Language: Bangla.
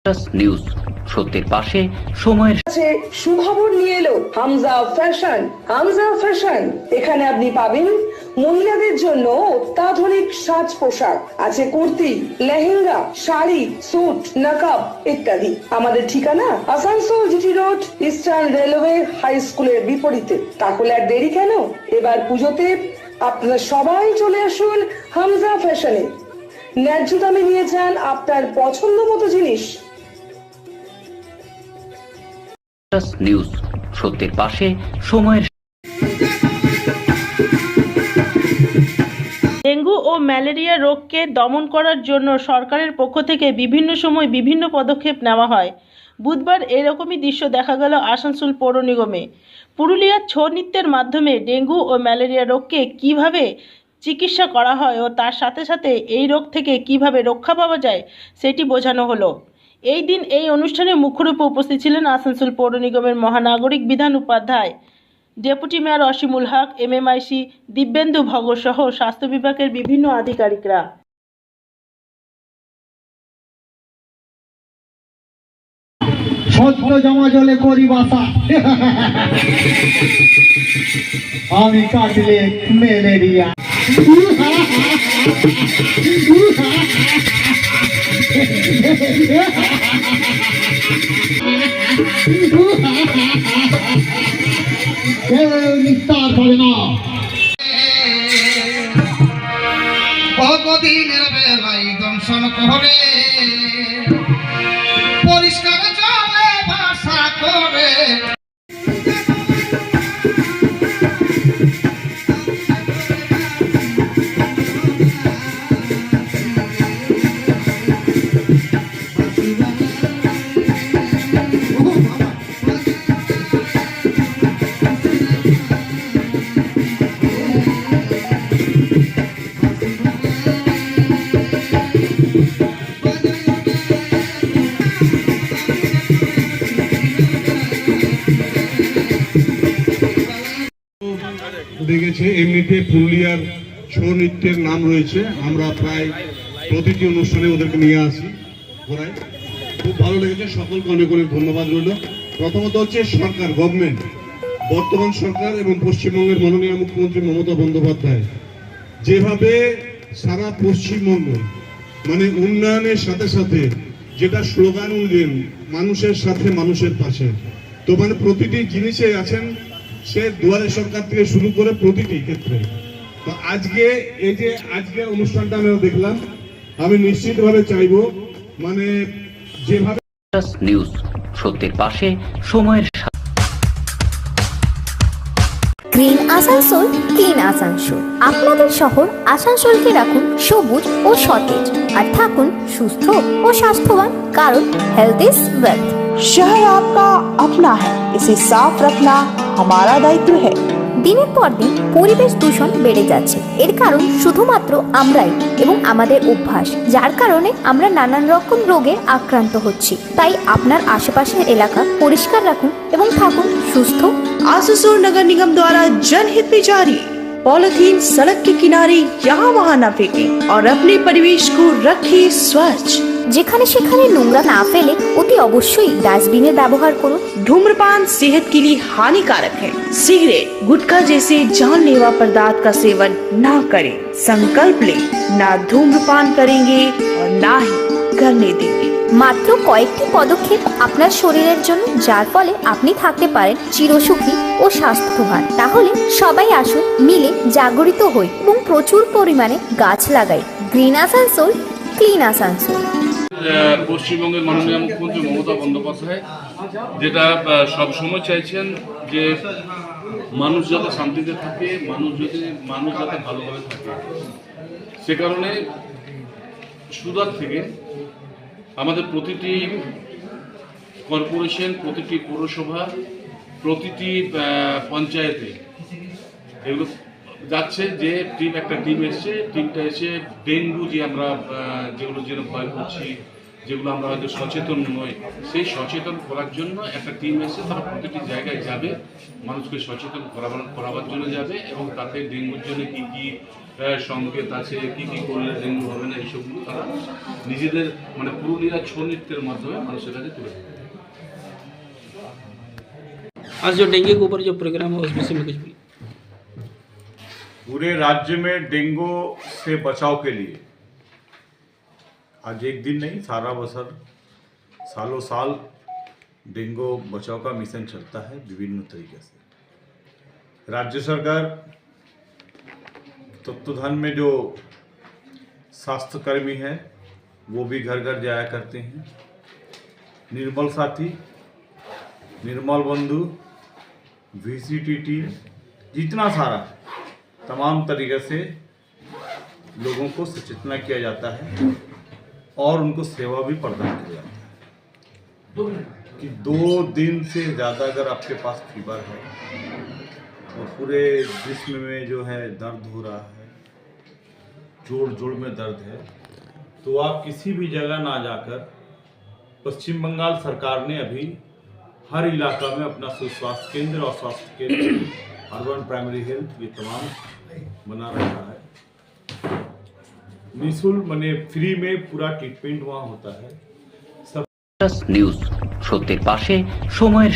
নিউজ সত্যের পাশে সময়ের সুখবর নিয়ে এলো হামজা ফ্যাশন। হামজা ফ্যাশন, এখানে আপনি পাবেন মহিলাদের জন্য অত্যাধুনিক সাজ পোশাক, আছে কুর্তি, লেহেঙ্গা, শাড়ি, স্যুট, নকাব ইত্যাদি। আমাদের ঠিকানা Asansol GT road, eastern railway high স্কুলের বিপরীতে। তাহলে আর দেরি কেন, এবার পুজোতে আপনারা সবাই চলে আসুন হামজা ফ্যাশনে। ন্যায্য দামে নিয়ে যান আপনার পছন্দ মতো জিনিস। নিউজ সত্যের পাশে সময়ের। ডেঙ্গু ও ম্যালেরিয়া রোগকে দমন করার জন্য সরকারের পক্ষ থেকে বিভিন্ন সময় বিভিন্ন পদক্ষেপ নেওয়া হয়। বুধবার এরকমই দৃশ্য দেখা গেল আসানসোল পৌর নিগমে। পুরুলিয়ার ছৌ নৃত্যের মাধ্যমে ডেঙ্গু ও ম্যালেরিয়া রোগকে কিভাবে চিকিৎসা করা হয় ও তার সাথে সাথে এই রোগ থেকে কিভাবে রক্ষা পাওয়া যায় সেটি বোঝানো হলো। এই দিন এই অনুষ্ঠানে মুখ্যরূপে উপস্থিত ছিলেন আসানসোল পৌর নিগমের মহানাগরিক বিধান উপাধ্যায়, ডেপুটি মেয়র অসীমুল হক, এমএমআইসি দিব্যেন্দু ভগত সহ স্বাস্থ্য বিভাগের বিভিন্ন আধিকারিকরা। সত্য জমা জলে করি বাসা, আমি কাটলে ম্যালেরিয়া। নিস্তার করে না ভগদিনের বেলায় দংশন করে, পরিষ্কার জলে ভাষা করে। দেখেছে এমনিতে পুরুলিয়ার ছৌ নৃত্যের নাম রয়েছে, আমরা প্রায় প্রতিটি অনুষ্ঠানে ওদেরকে নিয়ে আসি ঘোরাই। খুব ভালো লেগেছে, সকলকে অনেক অনেক ধন্যবাদ রইল। প্রথমত হচ্ছে সরকার, গভর্নমেন্ট, বর্তমান সরকার এবং পশ্চিমবঙ্গের মাননীয় মুখ্যমন্ত্রী মমতা বন্দ্যোপাধ্যায় যেভাবে সারা পশ্চিমবঙ্গ মানে উন্নয়নের সাথে সাথে যেটা স্লোগান উঠলেন, মানুষের সাথে মানুষের পাশে, তো মানে প্রতিটি জিনিসে আছেন সে দুয়ারে সরকার থেকে শুরু করে প্রতিটি ক্ষেত্রে। তো আজকে এই যে আজকে অনুষ্ঠানটা আমরা দেখলাম, আমি নিশ্চিতভাবে চাইবো মানে যেভাবে নিউজ সত্যের পাশে সময়ের। Green Asansol, clean Asansol. আপনাদের শহর আসানসোলকে রাখুন সবুজ ও সতেজ, আর থাকুন সুস্থ ও স্বাস্থ্যবান, কারণ হেলথ ইজ ওয়েলথ। शहर आपका अपना है, इसे साफ रखना हमारा दायित्व है। দিনের পর দিন পরিবেশ দূষণ বেড়ে যাচ্ছে, এর কারণ শুধুমাত্র আমরাই এবং আমাদের অভ্যাস, যার কারণে আমরা নানান রকম রোগে আক্রান্ত হচ্ছি। তাই আপনার আশেপাশের এলাকা পরিষ্কার রাখুন এবং থাকুন সুস্থ। आसुसोल नगर निगम द्वारा जनहित में जारी। पॉलिथीन सड़क के किनारे यहाँ वहाँ न फेंकें और अपने परिवेश को रखें स्वच्छ। যেখানে সেখানে নোংরা না ফেলে অতি অবশ্যই ডাস্টবিনের ব্যবহার করুন। धूम्रपान सेहत के लिए हानिकारक है। सिगरेट, गुटखा जैसे जानलेवा पदार्थ का सेवन न करें। संकल्प लें, ना धूम्रपान करेंगे और ना ही करने देंगे। মাত্র কয়েকটি পদক্ষেপ আপনার শরীরের জন্য, যার ফলে আপনি থাকতে পারেন চিরসুখী ও স্বাস্থ্যবান। তাহলে সবাই আসুন, মিলে জাগরিত হই এবং প্রচুর পরিমাণে গাছ লাগাই। Green Asansol, clean Asansol. পশ্চিমবঙ্গের মাননীয় মুখ্যমন্ত্রী মমতা বন্দ্যোপাধ্যায় যেটা সবসময় চাইছেন যে মানুষ যাতে শান্তিতে থাকে, মানুষ যাতে ভালোভাবে থাকে, সে কারণে সুরাত থেকে আমাদের প্রতিটি কর্পোরেশন, প্রতিটি পৌরসভা, প্রতিটি পঞ্চায়েতে এগুলো যাচ্ছে যে একটা টিম এসছে, টিমটা এসে ডেঙ্গু যে আমরা যেগুলো ভয় করছি, যেগুলো আমরা হয়তো সচেতন নই, সেই সচেতন করার জন্য একটা টিম এসে তারা প্রতিটি জায়গায় যাবে, মানুষকে সচেতন করাবার জন্য যাবে এবং তাতে ডেঙ্গুর জন্য কী কী সংকেত আছে, কি কি করলে ডেঙ্গু হবে না, এইসবগুলো তারা নিজেদের মানে পুরুলিয়া ছৌ নৃত্যের মাধ্যমে মানুষের কাছে তুলে ধরে। आज जो डेंगू के ऊपर जो प्रोग्राम है उसमें से मैं कुछ बोलिए। पूरे राज्य में डेंगू से बचाव के लिए आज एक दिन नहीं सारा बरस सालों साल डेंगू बचाव का मिशन चलता है विभिन्न तरीके से। राज्य सरकार तत्वाधान में जो स्वास्थ्यकर्मी है वो भी घर घर जाया करते हैं। निर्मल साथी, निर्मल बंधु, VCT टीम, जितना सारा तमाम तरीके से लोगों को सचेतना किया जाता है और उनको सेवा भी प्रदान किया जाता है कि 2 दिन से ज़्यादा अगर आपके पास फीवर है और पूरे जिस्म में जो है दर्द हो रहा है, जोड़ जोड़ में दर्द है, तो आप किसी भी जगह ना जाकर पश्चिम बंगाल सरकार ने अभी हर इलाका में अपना स्वास्थ्य केंद्र और स्वास्थ्य केंद्र अर्बन प्राइमरी हेल्थ ये तमाम बना रखा है। निःशुल्क माने फ्री में पूरा ट्रीटमेंट वहाँ होता है। নিউজ সত্যের পাশে সময়ের